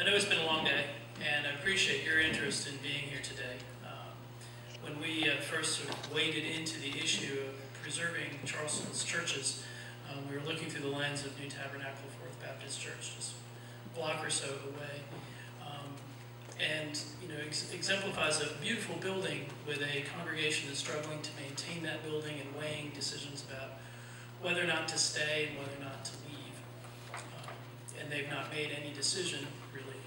know it's been a long day, and I appreciate your interest in being here today. When we first sort of waded into the issue of preserving Charleston's churches, we were looking through the lens of New Tabernacle Fourth Baptist Church, just a block or so away. And you know, exemplifies a beautiful building with a congregation that's struggling to maintain that building and weighing decisions about whether or not to stay and whether or not to leave. And they've not made any decision, really,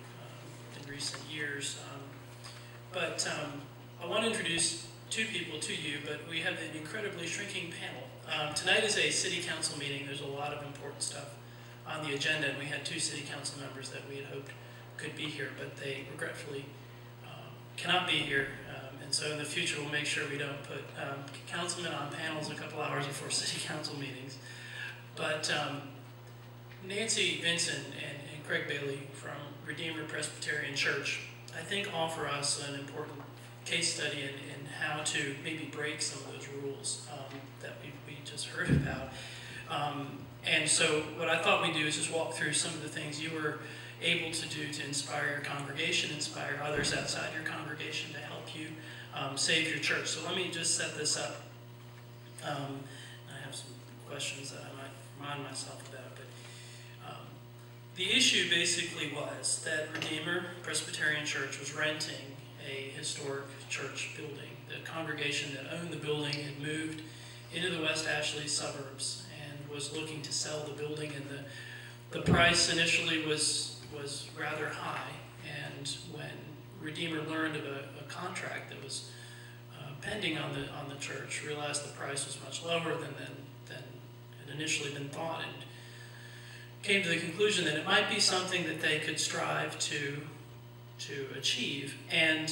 in recent years. But I want to introduce two people to you, but we have an incredibly shrinking panel. Tonight is a city council meeting. There's a lot of important stuff on the agenda, and we had two city council members that we had hoped could be here, but they regretfully cannot be here. And so in the future, we'll make sure we don't put councilmen on panels a couple hours before city council meetings. But Nancy Vinson and Craig Bailey from Redeemer Presbyterian Church, I think, offer us an important case study in how to maybe break some of those rules that we just heard about. And so what I thought we'd do is just walk through some of the things you were able to do to inspire your congregation, inspire others outside your congregation to help you save your church. So let me just set this up. I have some questions that I might remind myself about. But the issue basically was that Redeemer Presbyterian Church was renting a historic church building. The congregation that owned the building had moved into the West Ashley suburbs and was looking to sell the building, and the price initially was rather high. And when Redeemer learned of a contract that was pending on the church, realized the price was much lower than had initially been thought, and came to the conclusion that it might be something that they could strive to achieve. And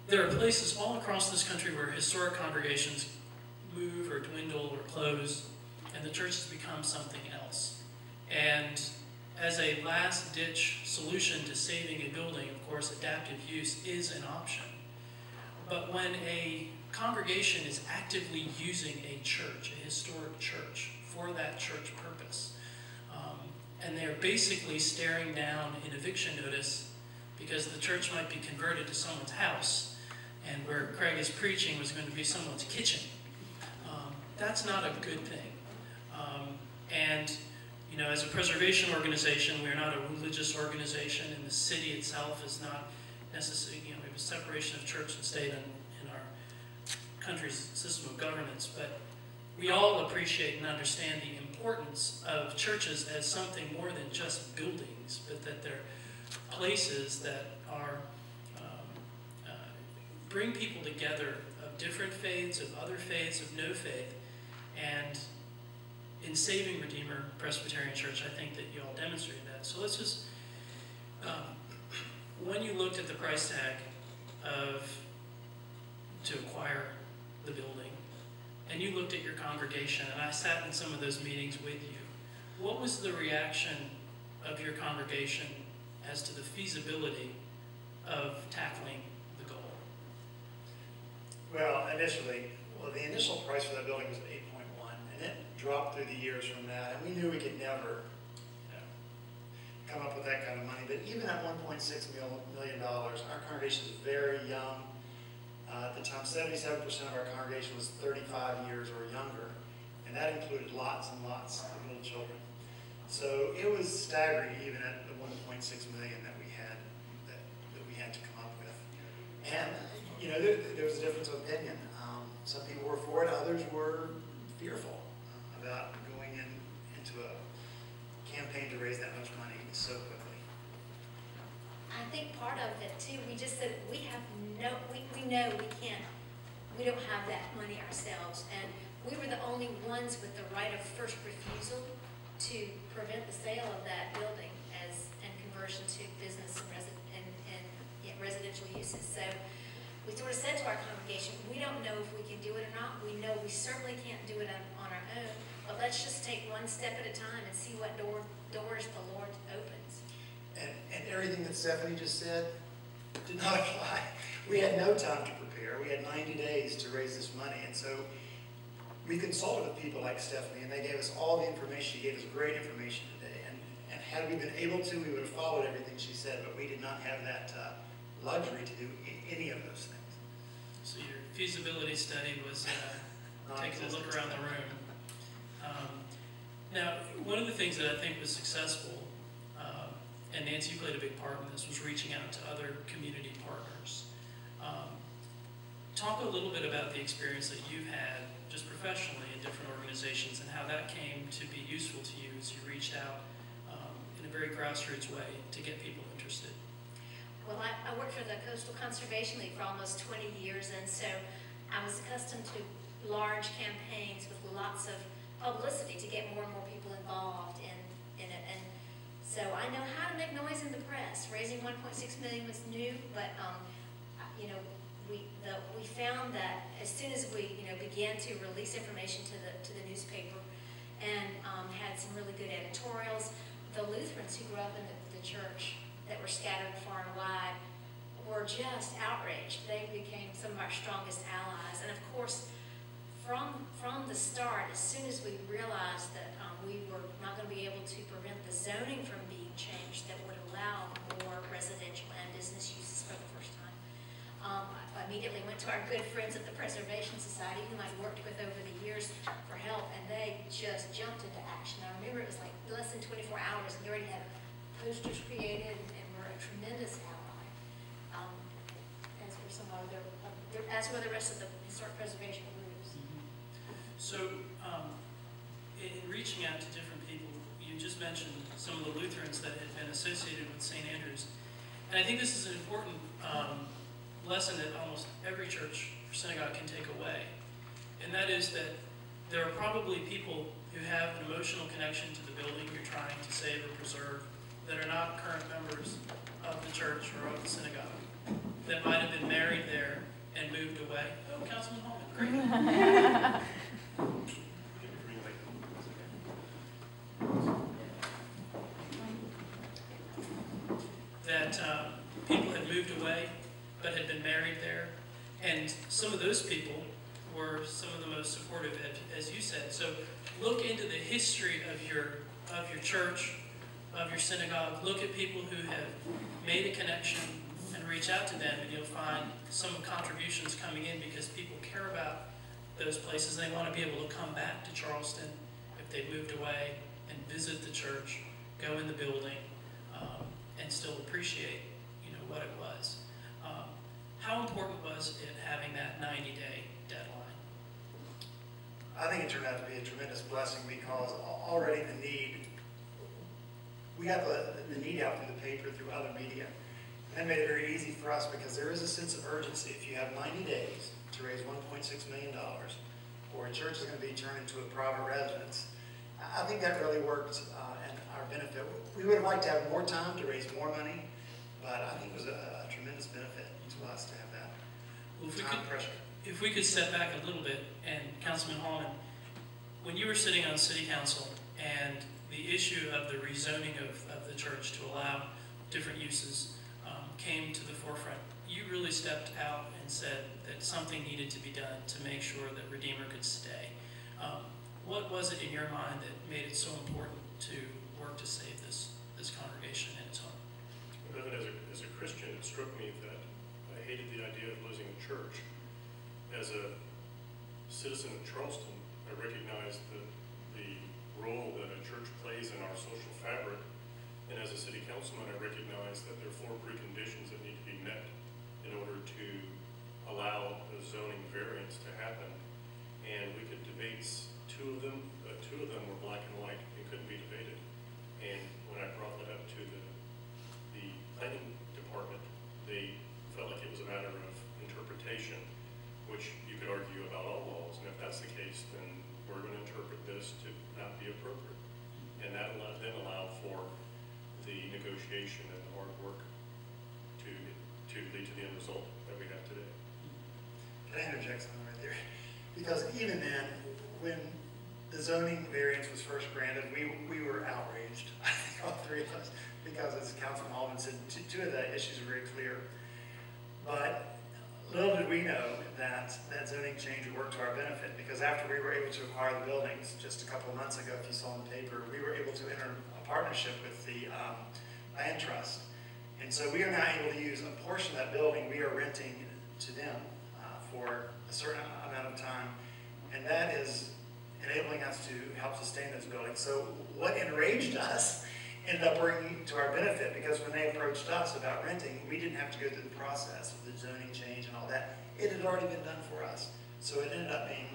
there are places all across this country where historic congregations move or dwindle or close, and the church has become something else. And as a last-ditch solution to saving a building, of course, adaptive use is an option. But when a congregation is actively using a church, a historic church, for that church purpose, and they're basically staring down an eviction notice because the church might be converted to someone's house, and where Craig is preaching was going to be someone's kitchen, that's not a good thing. And you know, as a preservation organization, we're not a religious organization, and the city itself is not necessarily, you know, we have a separation of church and state in our country's system of governance, but we all appreciate and understand the importance of churches as something more than just buildings, but that they're places that are bring people together of different faiths, of other faiths, of no faith. And in saving Redeemer Presbyterian Church, I think that you all demonstrated that. So let's just, when you looked at the price tag to acquire the building, and you looked at your congregation, and I sat in some of those meetings with you, what was the reaction of your congregation as to the feasibility of tackling the goal? Well, the initial price for that building was 8.1, and it dropped through the years from that, and we knew we could never come up with that kind of money. But even at $1.6 million, our congregation is very young. At the time, 77% of our congregation was 35 years or younger, and that included lots and lots of little children. So it was staggering, even at the 1.6 million that we had to come up with. And you know, there was a difference of opinion. Some people were for it, others were fearful about going into a campaign to raise that much money so quickly. I think part of it too, we just said we know we don't have that money ourselves, and we were the only ones with the right of first refusal to prevent the sale of that building and conversion to business and residential uses. So we sort of said to our congregation, we don't know if we can do it or not. We know we certainly can't do it on our own, but let's just take one step at a time and see what doors the Lord opens. And everything that Stephanie just said did not apply. We had no time to prepare. We had 90 days to raise this money, and so we consulted with people like Stephanie, and they gave us all the information. She gave us great information today, And had we been able to, we would have followed everything she said, but we did not have that luxury to do any of those things. So your feasibility study was taking a look around the room. Now, one of the things that I think was successful, and Nancy, you played a big part in this, was reaching out to other community partners. Talk a little bit about the experience that you've had just professionally in different organizations and how that came to be useful to you as you reached out in a very grassroots way to get people interested. Well, I worked for the Coastal Conservation League for almost 20 years, and so I was accustomed to large campaigns with lots of publicity to get more and more people involved in it. And so I know how to make noise in the press. Raising $1.6 million was new, but you know, we found that as soon as we began to release information to the newspaper and had some really good editorials, the Lutherans who grew up in the church that were scattered far and wide were just outraged. They became some of our strongest allies. And of course, from the start, as soon as we realized that we were not going to be able to prevent the zoning from being changed that would allow more residential and business uses for the first time, I immediately went to our good friends at the Preservation Society, whom I'd worked with over the years, for help, and they just jumped into action. I remember it was like less than 24 hours, and they already had posters created and were a tremendous ally, as were some other, as were the rest of the historic preservation groups. So, in reaching out to different people, you just mentioned some of the Lutherans that had been associated with St. Andrews. And I think this is an important lesson that almost every church or synagogue can take away. And that is that there are probably people who have an emotional connection to the building you're trying to save or preserve that are not current members of the church or of the synagogue, that might have been married there and moved away. Oh, Councilman Hallman, great. That people had moved away but had been married there, and some of those people were some of the most supportive, as you said. So look into the history of your church, of your synagogue. Look at people who have made a connection and reach out to them, and you'll find some contributions coming in because people care about those places. They want to be able to come back to Charleston if they moved away and visit the church, go in the building, and still appreciate, what it was. How important was it having that 90-day deadline? I think it turned out to be a tremendous blessing because already we got the need out through the paper, through other media. And that made it very easy for us because there is a sense of urgency. If you have 90 days to raise $1.6 million, or a church is going to be turned into a private residence, I think that really worked in our benefit. We would have liked to have more time to raise more money, but I think it was a tremendous benefit to us to have that pressure. If we could step back a little bit, and Councilman Hallman, when you were sitting on City Council and the issue of the rezoning of the church to allow different uses came to the forefront, you really stepped out and said that something needed to be done to make sure that Redeemer could stay. What was it in your mind that made it so important to work to save this congregation and its home? Well, as a Christian, it struck me that I hated the idea of losing a church. As a citizen of Charleston, I recognized the role that a church plays in our social fabric, and as a city councilman, I recognize that there are 4 preconditions that need to be met in order to allow a zoning variance to happen. And we could debate 2 of them, but 2 of them were black and white and couldn't be debated. And when I brought that up to the planning department, they felt like it was a matter of interpretation, which you could argue about all laws. And if that's the case, then we're going to interpret this to not be appropriate. And that then allowed for the negotiation and the hard work to lead to the end result that we have today. Can I interject something right there? Because even then, when the zoning variance was first granted, we were outraged, I think all 3 of us, because as Councilman Hallman said, 2 of the issues are very clear. But Little did we know that that zoning change would work to our benefit, because after we were able to acquire the buildings just a couple of months ago, if you saw in the paper, we were able to enter a partnership with the land trust. And so we are now able to use a portion of that building we are renting to them for a certain amount of time. And that is enabling us to help sustain those buildings. So what enraged us ended up working to our benefit, because when they approached us about renting, we didn't have to go through the process of the zoning change and all that. It had already been done for us. So it ended up being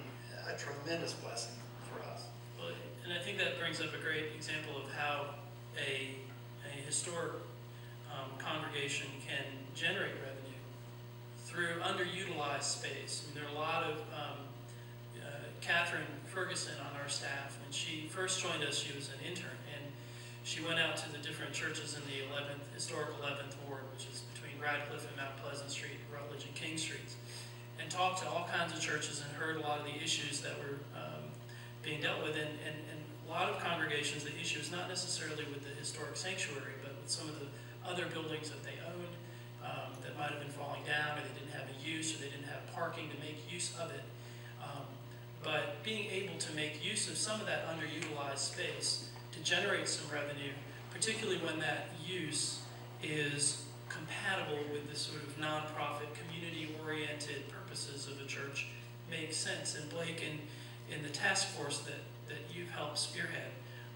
a tremendous blessing for us. Well, and I think that brings up a great example of how a historic congregation can generate revenue through underutilized space. I mean, there are a lot of, Catherine Ferguson on our staff, when she first joined us, she was an intern, and she went out to the different churches in the historic 11th Ward, which is between Radcliffe and Mount Pleasant Street, Rutledge and King Streets, and talked to all kinds of churches and heard a lot of the issues that were being dealt with. And a lot of congregations, the issue is not necessarily with the historic sanctuary, but with some of the other buildings that they owned that might have been falling down, or they didn't have a use, or they didn't have parking to make use of it. But being able to make use of some of that underutilized space to generate some revenue, particularly when that use is compatible with the sort of nonprofit, community-oriented purposes of a church, makes sense. And Blake, in the task force that you've helped spearhead,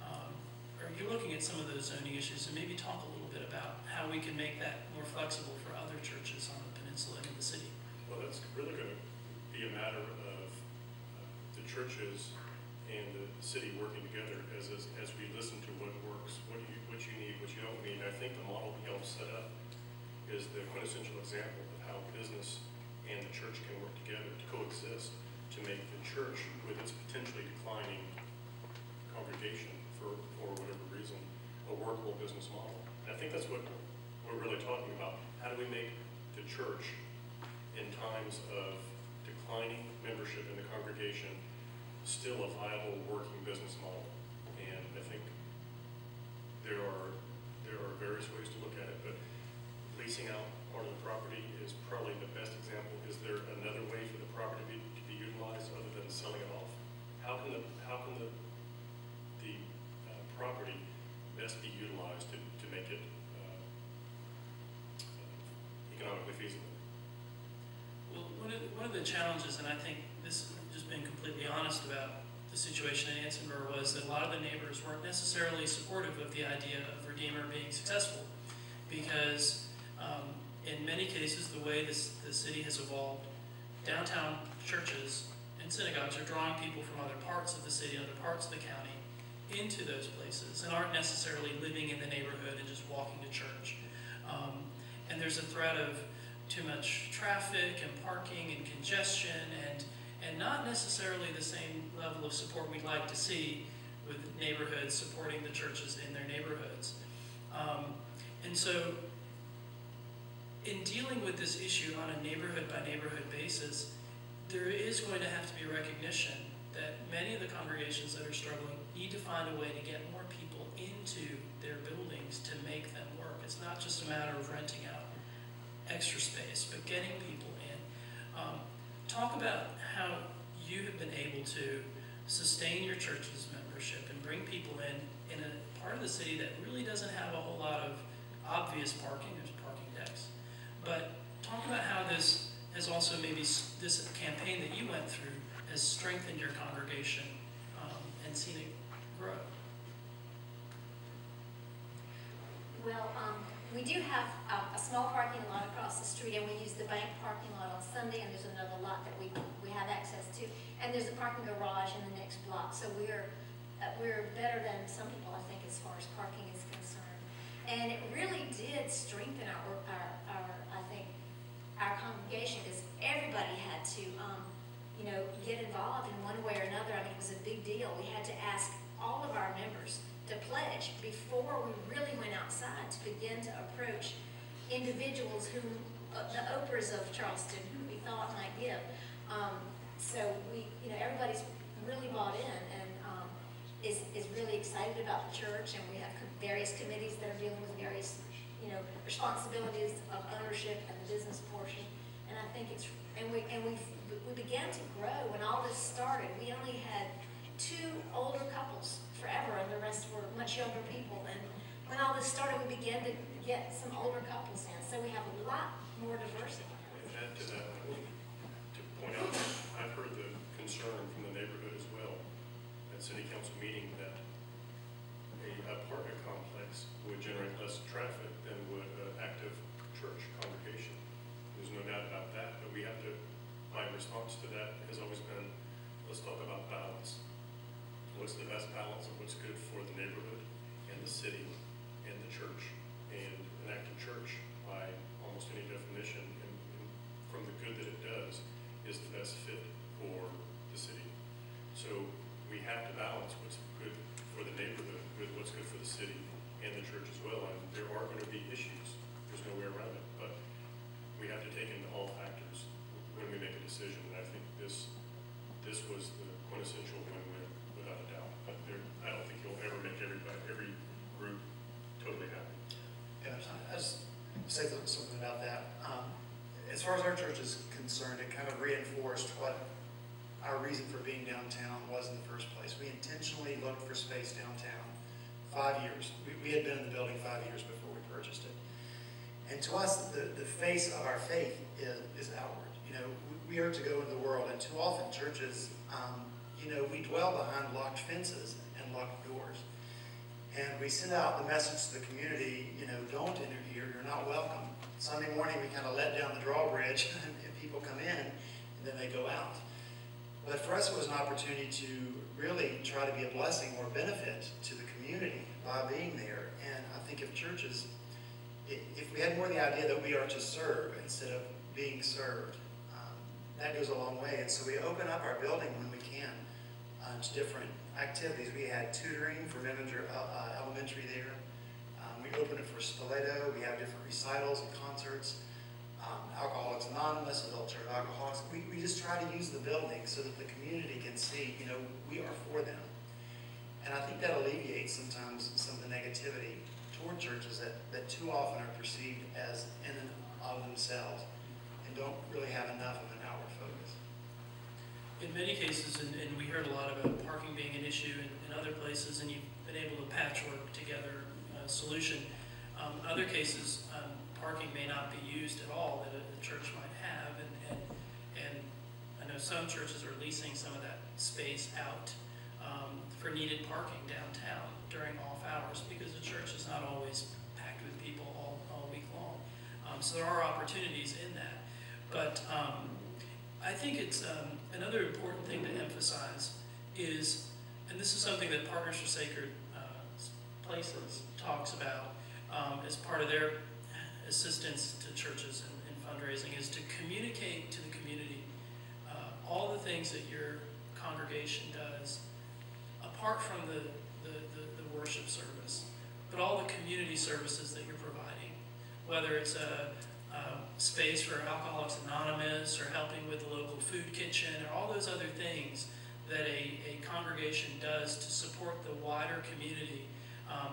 are you looking at some of those zoning issues, and maybe talk a little bit about how we can make that more flexible for other churches on the peninsula and in the city? Well, that's really going to be a matter of the churches and the city working together as we listen to what works, what you need, what you don't need. I think the model we helped set up is the quintessential example of how business and the church can work together to coexist to make the church, with its potentially declining congregation for whatever reason, a workable business model. And I think that's what we're really talking about. How do we make the church, in times of declining membership in the congregation, still a viable working business model? And I think there are various ways to look at it, but leasing out part of the property is probably the best example. Is there another way for the property to be utilized other than selling it off? How can the property best be utilized to make it economically feasible? Well, one of the challenges, and I think this, just being completely honest about the situation in Ansonburg, was that a lot of the neighbors weren't necessarily supportive of the idea of Redeemer being successful, because in many cases, the way the city has evolved, downtown churches and synagogues are drawing people from other parts of the city, other parts of the county, into those places, and aren't necessarily living in the neighborhood and just walking to church. And there's a threat of too much traffic and parking and congestion, and not necessarily the same level of support we'd like to see with neighborhoods supporting the churches in their neighborhoods. And so in dealing with this issue on a neighborhood by neighborhood basis, there is going to have to be a recognition that many of the congregations that are struggling need to find a way to get more people into their buildings to make them work. It's not just a matter of renting out extra space, but getting people in. Talk about how you have been able to sustain your church's membership and bring people in a part of the city that really doesn't have a whole lot of obvious parking. There's parking decks. But talk about how this has also, maybe this campaign that you went through has strengthened your congregation and seen it grow. Well, we do have a small parking lot across the street, and we use the bank parking lot on Sunday, and there's another lot that we have access to, and there's a parking garage in the next block. So we're better than some people, I think, as far as parking is concerned. And it really did strengthen our I think, our congregation, because everybody had to, get involved in one way or another. I mean, it was a big deal. We had to ask all of our members to pledge before we really went outside to begin to approach individuals who, the Oprahs of Charleston, who we thought might give. So we, everybody's really bought in and is really excited about the church, and we have various committees that are dealing with various, responsibilities of ownership and the business portion. And I think it's, and we began to grow. When all this started, we only had 2 older couples forever, and the rest were much younger people. And when all this started, we began to get some older couples in. So we have a lot more diversity. And add to that, I want to point out, I've heard the concern from the neighborhood as well at city council meeting that a apartment complex would generate less traffic than would an active church congregation. There's no doubt about that, but we have to, my response to that has always been, let's talk about balance. What's the best balance of what's good for the neighborhood and the city and the church? And an active church, by almost any definition, and from the good that it does, is the best fit for the city. So we have to balance what's good for the neighborhood with what's good for the city and the church as well. And there are going to be issues. There's no way around it. But we have to take into all factors when we make a decision. And I think this was the quintessential win-win, without a doubt. But I don't think you'll ever make every group totally happy. Yeah, I just say something about that. As far as our church is concerned, it kind of reinforced what our reason for being downtown was in the first place. We intentionally looked for space downtown. 5 years. We had been in the building 5 years before we purchased it. And to us, the face of our faith is outward. You know, we are to go into the world, and too often churches, you know, we dwell behind locked fences and locked doors. And we send out the message to the community, you know, don't enter here, you're not welcome. Sunday morning, we kind of let down the drawbridge, and people come in, and then they go out. But for us, it was an opportunity to really try to be a blessing or benefit to the community by being there. And I think if churches, if we had more the idea that we are to serve instead of being served, that goes a long way. And so we open up our building when we can to different activities. We had tutoring for elementary there. We opened it for Stiletto. We have different recitals and concerts. Alcoholics Anonymous, Adult Church of Alcoholics. We just try to use the building so that the community can see, you know, we are for them. And I think that alleviates sometimes some of the negativity toward churches that too often are perceived as in and of themselves and don't really have enough of an outward focus. In many cases, and we heard a lot about parking being an issue in other places, and you've been able to patchwork together a solution. Other cases, parking may not be used at all that a church might have, and I know some churches are leasing some of that space out for needed parking downtown during off hours because the church is not always packed with people all week long. So there are opportunities in that. But I think it's another important thing to emphasize is, and this is something that Partners for Sacred Places talks about as part of their assistance to churches in fundraising, is to communicate to the community all the things that your congregation does apart from the worship service, but all the community services that you're providing, whether it's a space for Alcoholics Anonymous or helping with the local food kitchen or all those other things that a congregation does to support the wider community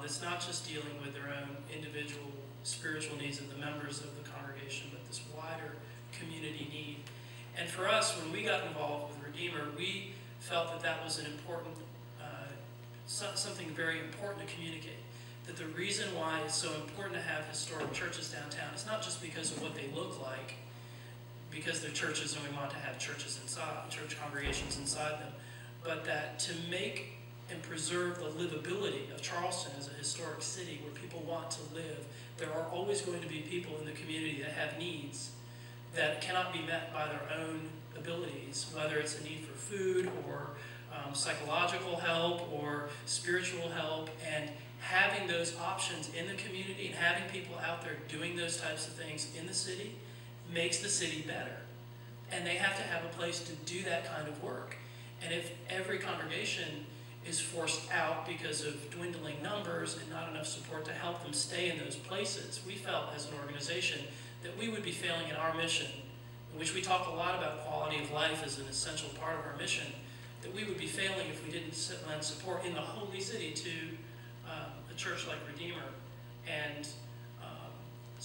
that's not just dealing with their own individual spiritual needs of the members of the congregation, but this wider community need. And for us, when we got involved with Redeemer, we felt that that was an important, something very important to communicate. That the reason why it's so important to have historic churches downtown is not just because of what they look like, because they're churches and we want to have churches inside, church congregations inside them, but that to make and preserve the livability of Charleston as a historic city where people want to live, there are always going to be people in the community that have needs that cannot be met by their own abilities, whether it's a need for food or psychological help or spiritual help, and having those options in the community and having people out there doing those types of things in the city makes the city better. And they have to have a place to do that kind of work. And if every congregation is forced out because of dwindling numbers and not enough support to help them stay in those places, we felt as an organization that we would be failing in our mission, in which we talk a lot about quality of life as an essential part of our mission, that we would be failing if we didn't lend support in the Holy City to a church like Redeemer. And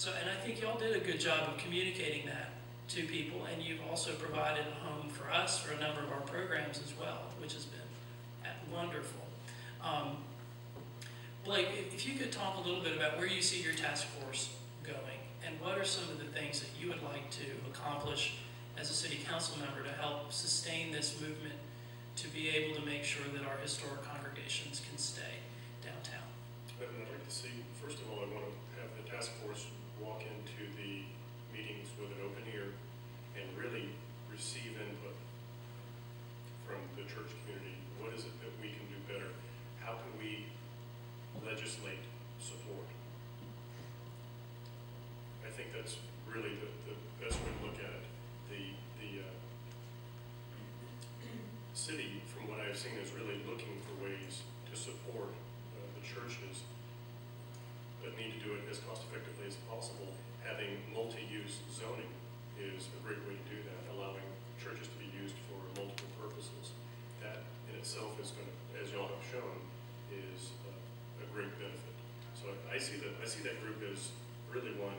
I think y'all did a good job of communicating that to people, and you've also provided a home for us for a number of our programs as well, which has been wonderful. Blake, if you could talk a little bit about where you see your task force going, and what are some of the things that you would like to accomplish as a city council member to help sustain this movement to be able to make sure that our historic congregations can stay downtown? I'd like to see, first of all, I want to have the task force walk into the meetings with an open ear and really receive input from the church community. What is it that we can do better? How can we legislate support? I think that's really the best way to look at it. The city, from what I've seen, is really looking for ways to support the churches, but need to do it as cost effectively as possible. Having multi-use zoning is a great way to do that, allowing churches to be used for multiple purposes. That in itself is going to, as y'all have shown, is a great benefit. So I see that group as really one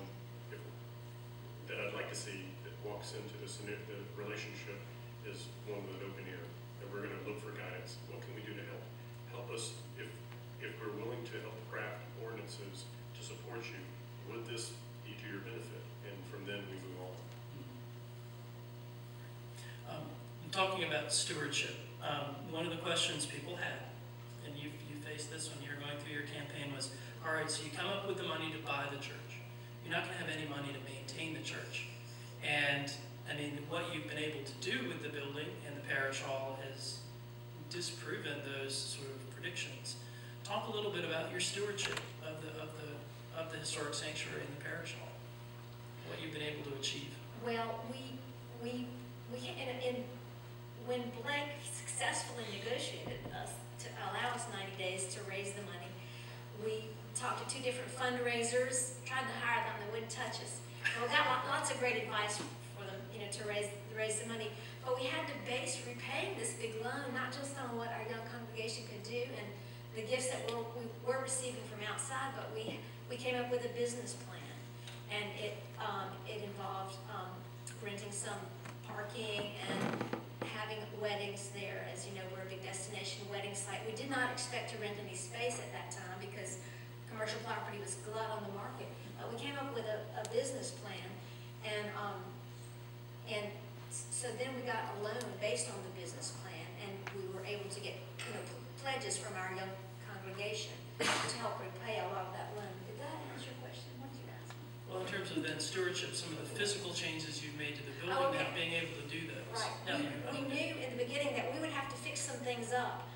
that I'd like to see that walks into the relationship is one with an open ear. That we're going to look for guidance. What can we do to help us if we're willing to help craft ordinances to support you? Would this be to your benefit? And from then we move on. Talking about stewardship, one of the questions people had, and you faced this when you were going through your campaign, was, all right, so you come up with the money to buy the church. You're not going to have any money to maintain the church. And I mean, what you've been able to do with the building and the parish hall has disproven those sort of predictions. Talk a little bit about your stewardship of the historic sanctuary and the parish hall. What you've been able to achieve. Well, when Blake successfully negotiated us to allow us 90 days to raise the money, we talked to 2 different fundraisers, tried to hire them, they wouldn't touch us. And we got lots of great advice for them, to raise the money. But we had to base repaying this big loan not just on what our young congregation could do and the gifts that we were receiving from outside, but we came up with a business plan, and it involved renting some parking and having weddings there. As you know, we're a big destination wedding site. We did not expect to rent any space at that time because commercial property was glut on the market. But we came up with a business plan, and so then we got a loan based on the business plan, and we were able to get pledges from our young congregation to help repay a lot of that loan. Did that answer your question? What did you ask me? Well, in terms of then stewardship, some of the physical changes you've made to the building, Oh, okay. now being able to do those. Right. Now, We knew in the beginning that we would have to fix some things up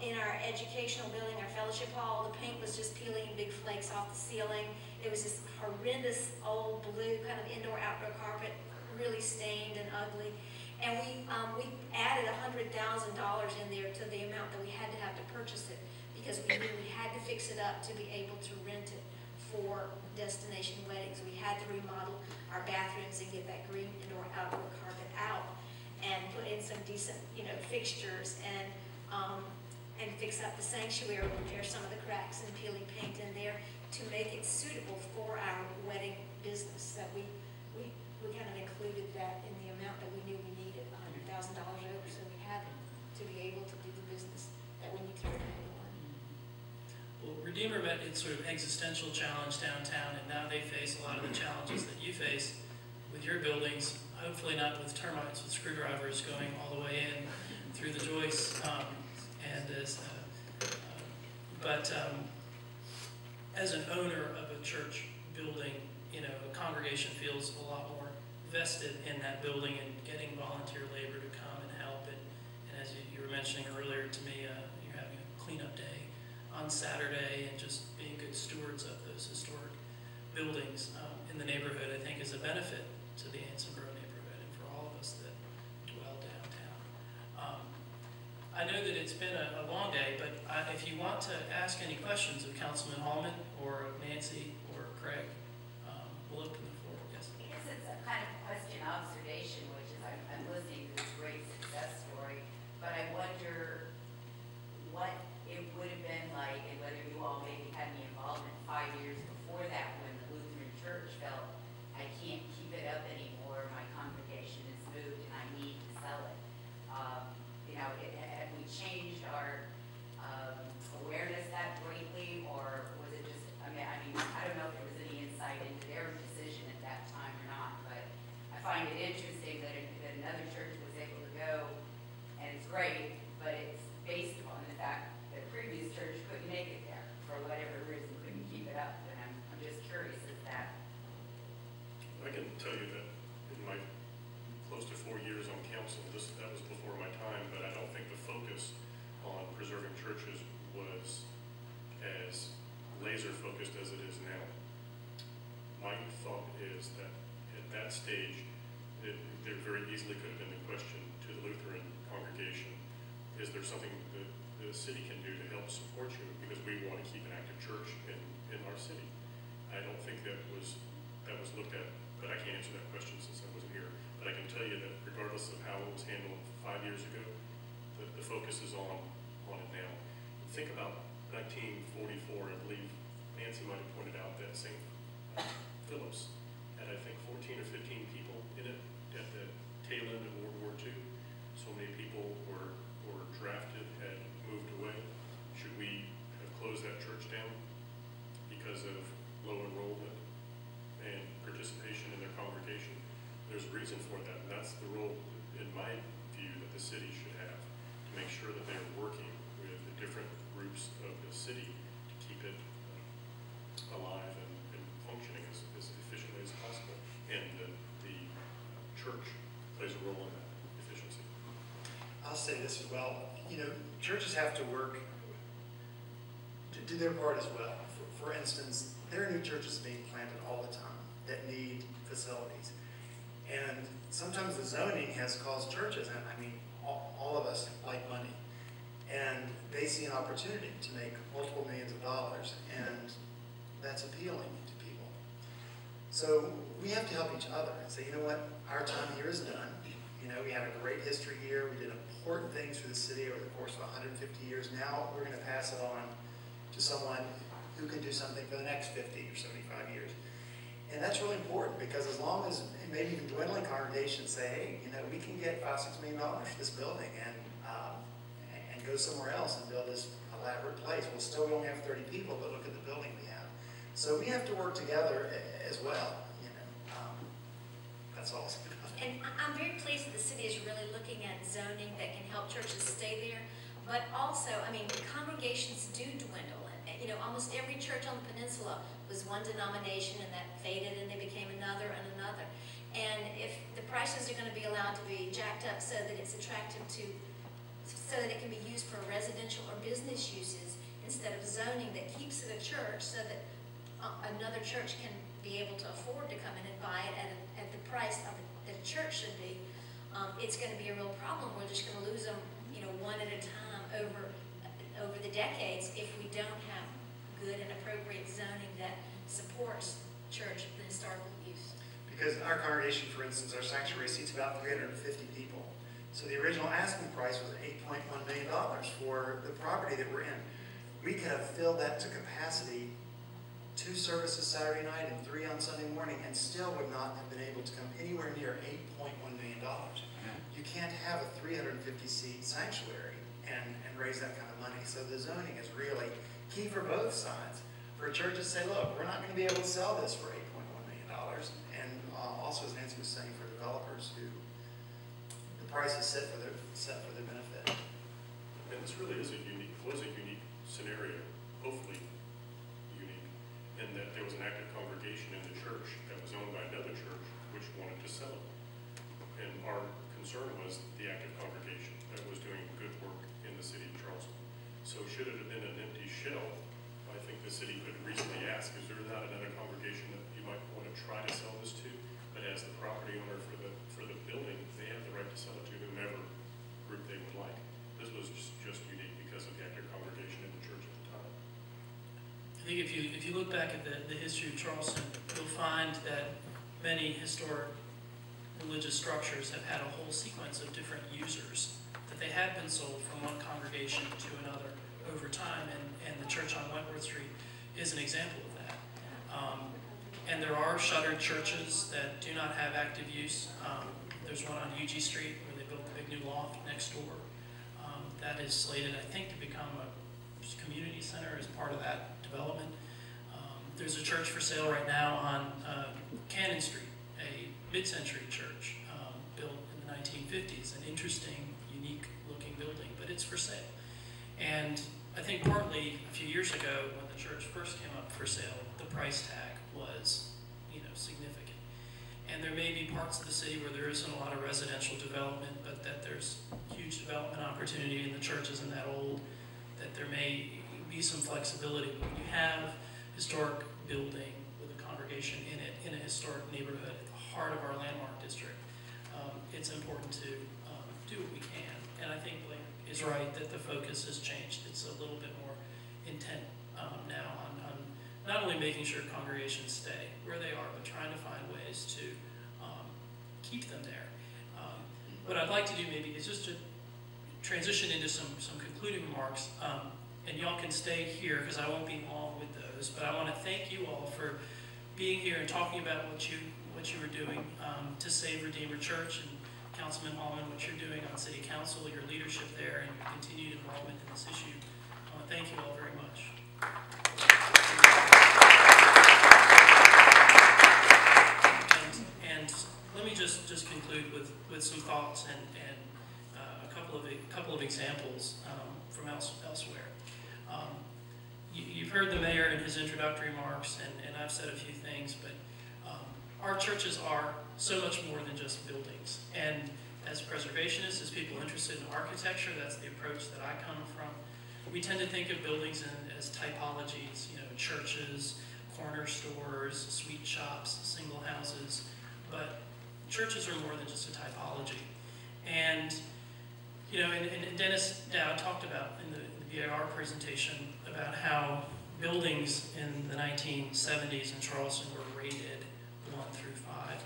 in our educational building, our fellowship hall. The paint was just peeling big flakes off the ceiling. It was this horrendous old blue kind of indoor-outdoor carpet, really stained and ugly. And we added $100,000 in there to the amount that we had to purchase it, because we knew we had to fix it up to be able to rent it for destination weddings. We had to remodel our bathrooms and get that green indoor-outdoor carpet out and put in some decent, fixtures and fix up the sanctuary, repair some of the cracks and peeling paint in there to make it suitable for our wedding business. That we kind of included that in the amount that we knew we needed, $100,000 over, so we had it to be able to do the business that we need to remain on. Well, Redeemer met its sort of existential challenge downtown, and now they face a lot of the challenges that you face with your buildings, hopefully not with termites, with screwdrivers going all the way in through the joists. As an owner of a church building, a congregation feels a lot more vested in that building and getting volunteer labor to come and help. And as you were mentioning earlier to me, you're having a cleanup day on Saturday, and just being good stewards of those historic buildings in the neighborhood, I think, is a benefit to the Ansonboro neighborhood and for all of us that dwell downtown. I know that it's been a long day, but if you want to ask any questions of Councilman Hallman or of Nancy or Craig, we'll open the floor. Yes. I guess it's a kind of question observation, which is I'm listening to this great success story, but I wonder what it would have been like, and whether you all maybe had any involvement 5 years before that, when the Lutheran Church felt, I can't keep it up anymore, my find it interesting that another church was able to go, and it's great, but it's based upon the fact that the previous church couldn't make it there, for whatever reason, couldn't keep it up, and I'm just curious if that. I can tell you that in my close to 4 years on council, that was before my time, but I don't think the focus on preserving churches was as laser focused as it is now. My thought is that at that stage, there very easily could have been the question to the Lutheran congregation, is there something that the city can do to help support you, because we want to keep an active church in our city. I don't think that was looked at, but I can't answer that question since I wasn't here. But I can tell you that regardless of how it was handled 5 years ago, the focus is on it now. Think about 1944, I believe Nancy might have pointed out that St. Philip's had, I think, 14 or 15 people in it at the tail end of World War II. So many people were drafted, had moved away. Should we have closed that church down because of low enrollment and participation in their congregation? There's a reason for that, and that's the role, in my view, that the city should have, to make sure that they're working with the different groups of the city to keep it alive and functioning as efficiently as possible. And the church plays a role in that efficiency. I'll say this as well. You know, churches have to work to do their part as well. For instance, there are new churches being planted all the time that need facilities. And sometimes the zoning has caused churches, and I mean, all of us like money, and they see an opportunity to make multiple millions of dollars, and that's appealing to people. So we have to help each other and say, you know what, our time here is done. You know, we had a great history here. We did important things for the city over the course of 150 years. Now we're going to pass it on to someone who can do something for the next 50 or 75 years. And that's really important, because as long as maybe even dwindling congregations say, hey, you know, we can get $5–6 million for this building and go somewhere else and build this elaborate place. We'll still only have 30 people, but look at the building we have. So we have to work together as well. You know, that's all. And I'm very pleased that the city is really looking at zoning that can help churches stay there. But also, I mean, congregations do dwindle. You know, almost every church on the peninsula was one denomination, and that faded, and they became another and another. And if the prices are going to be allowed to be jacked up so that it's attractive to, so that it can be used for residential or business uses instead of zoning that keeps it a church, so that another church can be able to afford to come in and buy it at the price of that a church should be, it's going to be a real problem. We're just going to lose them, you know, one at a time over the decades if we don't have good and appropriate zoning that supports church and historical use. Because our congregation, for instance, our sanctuary seats about 350 people. So the original asking price was $8.1 million for the property that we're in. We could have filled that to capacity 2 services Saturday night and 3 on Sunday morning, and still would not have been able to come anywhere near $8.1 million. You can't have a 350-seat sanctuary and raise that kind of money. So the zoning is really key for both sides. For churches to say, look, we're not going to be able to sell this for $8.1 million. And also, as Nancy was saying, for developers who the price is set for their benefit. And this really was a unique scenario, hopefully unique, in that there was an active congregation in the church that was owned by another church which wanted to sell it. And our concern was the active congregation that was doing good work in the city of Charleston. So should it have been an empty shell, I think the city could reasonably ask, is there not another congregation that you might want to try to sell this to? But as the property owner for the building, they have the right to sell it to whomever group they would like. This was just unique because of the active congregation in the church at the time. I think if you look back at the history of Charleston, you'll find that many historic religious structures have had a whole sequence of different users, that they have been sold from one congregation to another over time, and the church on Wentworth Street is an example of that. And there are shuttered churches that do not have active use. There's one on UG Street where they built the big new loft next door. That is slated, I think, to become a community center as part of that development. There's a church for sale right now on Cannon Street, a mid-century church built in the 1950s, an interesting, unique looking building, but it's for sale. And I think partly a few years ago when the church first came up for sale, the price tag was, significant. And there may be parts of the city where there isn't a lot of residential development, but that there's huge development opportunity and the church isn't that old, that there may be some flexibility. But when you have historic building with a congregation in it, in a historic neighborhood at the heart of our landmark district, it's important to do what we can. And I think Blake is right that the focus has changed. It's a little bit more intent now on not only making sure congregations stay where they are, but trying to find ways to keep them there. What I'd like to do maybe is just to transition into some concluding remarks, and y'all can stay here because I won't be long with those, but I want to thank you all for being here and talking about what you were doing to save Redeemer Church, and Councilman Hallman, what you're doing on City Council, your leadership there, and your continued involvement in this issue. I want to thank you all very much. And let me just conclude with some thoughts and a couple of examples from elsewhere. You've heard the mayor in his introductory remarks, and I've said a few things, but our churches are so much more than just buildings. And as preservationists, as people interested in architecture, that's the approach that I come from. We tend to think of buildings as typologies, churches, corner stores, sweet shops, single houses, but churches are more than just a typology. And, and Dennis Dowd talked about in the VAR presentation about how buildings in the 1970s in Charleston were rated 1 through 5.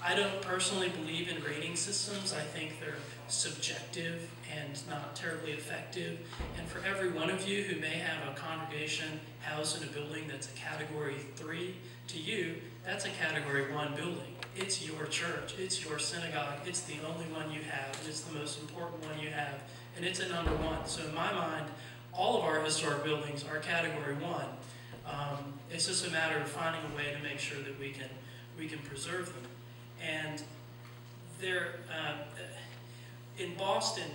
I don't personally believe in rating systems. I think they're subjective and not terribly effective. And for every one of you who may have a congregation housed in a building that's a category 3, to you, that's a category 1 building. It's your church, it's your synagogue, it's the only one you have, it's the most important one you have, and it's a number 1. So in my mind, all of our historic buildings are category 1. It's just a matter of finding a way to make sure that we can preserve them. And there, in Boston,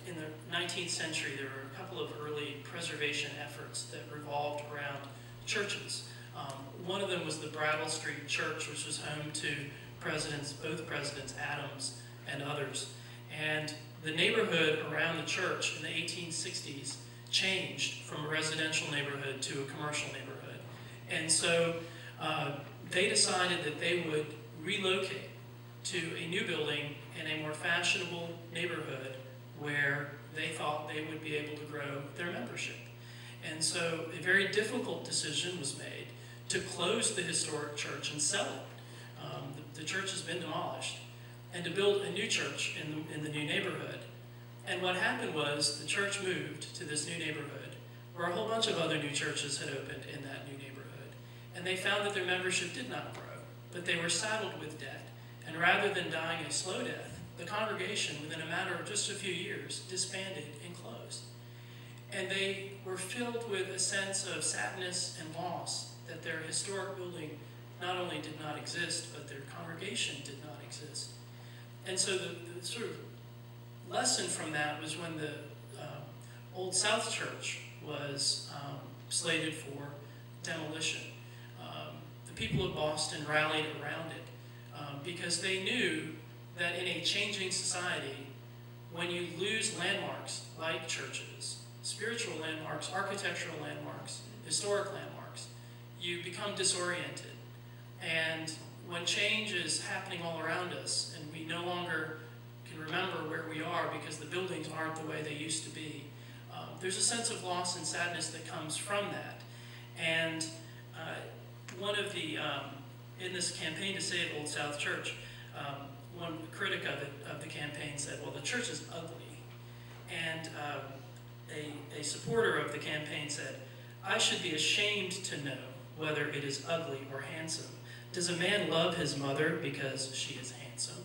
in the 19th century, there were a couple of early preservation efforts that revolved around churches. One of them was the Brattle Street Church, which was home to both Presidents Adams and others. And the neighborhood around the church in the 1860s changed from a residential neighborhood to a commercial neighborhood. And so they decided that they would relocate to a new building in a more fashionable neighborhood where they thought they would be able to grow their membership. And so a very difficult decision was made to close the historic church and sell it. The church has been demolished, and to build a new church in the new neighborhood. And what happened was the church moved to this new neighborhood where a whole bunch of other new churches had opened in that new neighborhood. And they found that their membership did not grow, but they were saddled with debt. And rather than dying a slow death, the congregation, within a matter of just a few years, disbanded and closed. And they were filled with a sense of sadness and loss that their historic building not only did not exist, but their congregation did not exist. And so the sort of lesson from that was when the Old South Church was slated for demolition. The people of Boston rallied around it because they knew that in a changing society, when you lose landmarks like churches, spiritual landmarks, architectural landmarks, historic landmarks, you become disoriented. And when change is happening all around us and we no longer can remember where we are because the buildings aren't the way they used to be, there's a sense of loss and sadness that comes from that. And one of the, in this campaign to save Old South Church, one critic of the campaign said, well, the church is ugly. And a supporter of the campaign said, I should be ashamed to know whether it is ugly or handsome. Does a man love his mother because she is handsome?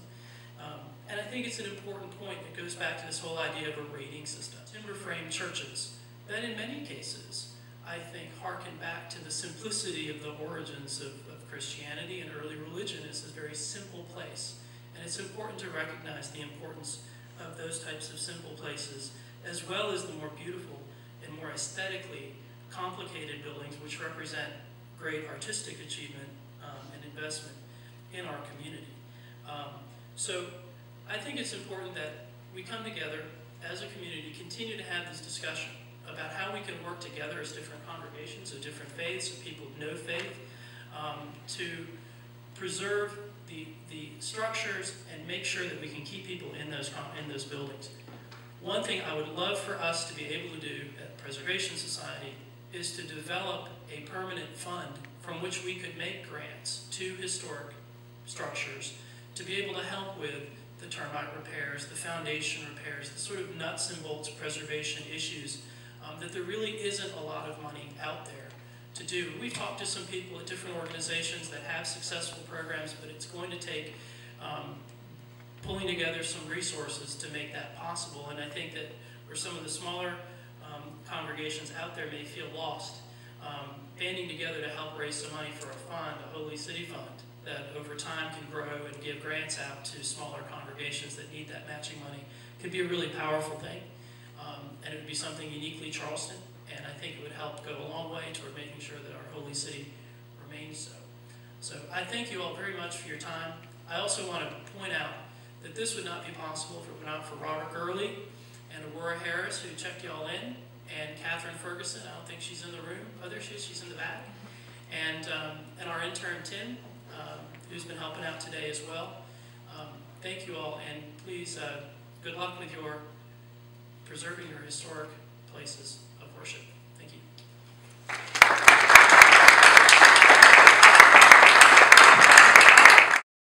And I think it's an important point that goes back to this whole idea of a rating system. Timber frame churches that in many cases I think, harken back to the simplicity of the origins of Christianity and early religion as a very simple place. And it's important to recognize the importance of those types of simple places, as well as the more beautiful and more aesthetically complicated buildings which represent great artistic achievement and investment in our community. So I think it's important that we come together as a community, continue to have this discussion about how we can work together as different congregations of different faiths, of people of no faith, to preserve the structures and make sure that we can keep people in those buildings. One thing I would love for us to be able to do at Preservation Society is to develop a permanent fund from which we could make grants to historic structures to be able to help with the termite repairs, the foundation repairs, the sort of nuts and bolts preservation issues that there really isn't a lot of money out there to do. We've talked to some people at different organizations that have successful programs, but it's going to take pulling together some resources to make that possible. And I think that where some of the smaller congregations out there may feel lost, banding together to help raise some money for a fund, a Holy City Fund, that over time can grow and give grants out to smaller congregations that need that matching money, can be a really powerful thing. And it would be something uniquely Charleston, and I think it would help go a long way toward making sure that our Holy City remains so. So I thank you all very much for your time. I also want to point out that this would not be possible if it were not for Robert Gurley and Aurora Harris, who checked you all in, and Catherine Ferguson. I don't think she's in the room. Oh, there she is. She's in the back. And our intern, Tim, who's been helping out today as well. Thank you all, and please, good luck with your preserving your historic places of worship.